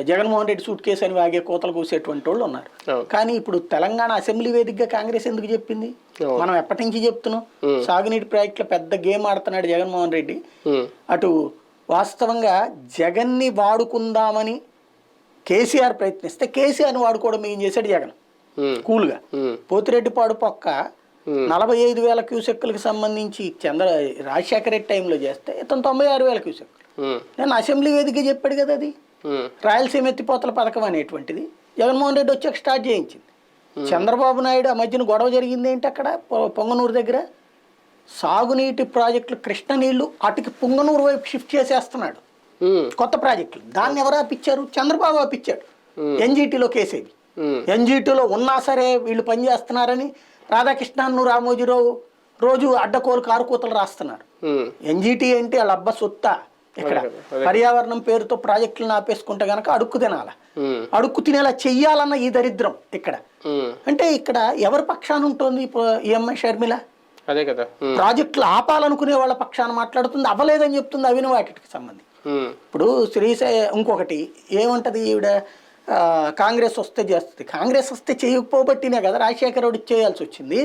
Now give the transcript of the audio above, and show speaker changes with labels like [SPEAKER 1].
[SPEAKER 1] Jaganmohan Reddy suit case అని వాగే కోతలు కూసేటువంటి వాళ్ళు ఉన్నారు. కానీ ఇప్పుడు తెలంగాణ అసెంబ్లీ వేదికగా కాంగ్రెస్ ఎందుకు చెప్పింది? మనం ఎప్పటి నుంచి చెప్తున్నాం సాగునీటి ప్రాజెక్టులో పెద్ద గేమ్ ఆడుతున్నాడు జగన్మోహన్ రెడ్డి. అటు వాస్తవంగా జగన్ని వాడుకుందామని కేసీఆర్ ప్రయత్నిస్తే కేసీఆర్ని వాడుకోవడం ఏం చేశాడు జగన్ కూల్గా. పోతిరెడ్డిపాడు పక్క 45,000 క్యూసెక్కులకు సంబంధించి రాజశేఖర రెడ్డి టైంలో చేస్తే ఇతను 96,000 క్యూసెక్కులు. నేను అసెంబ్లీ వేదిక చెప్పాడు కదా, అది రాయలసీమ ఎత్తిపోతల పథకం అనేటువంటిది జగన్మోహన్ రెడ్డి వచ్చాక స్టార్ట్ చేయించింది. చంద్రబాబు నాయుడు ఆ మధ్యన గొడవ జరిగింది ఏంటి అక్కడ పొంగనూరు దగ్గర సాగునీటి ప్రాజెక్టులు కృష్ణ నీళ్లు అటుకి పొంగనూరు వైపు షిఫ్ట్ చేసేస్తున్నాడు కొత్త ప్రాజెక్టులు. దాన్ని ఎవరు ఆపిచ్చారు? చంద్రబాబు ఆపిచ్చాడు. ఎన్జీటీలో కేసేవి. ఎన్జీటీలో ఉన్నా సరే వీళ్ళు పనిచేస్తున్నారని రాధాకృష్ణన్ను రామోజీరావు రోజు అడ్డకోలు కారుకూతలు రాస్తున్నారు. ఎన్జీటీ ఏంటి వాళ్ళ అబ్బా సొత్తా? ఇక్కడ పర్యావరణం పేరుతో ప్రాజెక్టులను ఆపేసుకుంటే గనక అడుక్కు తినాల. అడుక్కు తినేలా చెయ్యాలన్న ఈ దరిద్రం ఇక్కడ. అంటే ఇక్కడ ఎవరి పక్షాన ఉంటుంది ఈ అమ్మాయి షర్మిల?
[SPEAKER 2] అదే కదా,
[SPEAKER 1] ప్రాజెక్టులు ఆపాలనుకునే వాళ్ళ పక్షాన మాట్లాడుతుంది. అవ్వలేదని చెప్తుంది అవిన వాటికి సంబంధించి. ఇప్పుడు ఇంకొకటి ఏమంటది ఈవిడ, కాంగ్రెస్ వస్తే చేస్తుంది. కాంగ్రెస్ వస్తే చేయకపోబట్టినే కదా రాజశేఖర రెడ్డి చేయాల్సి వచ్చింది.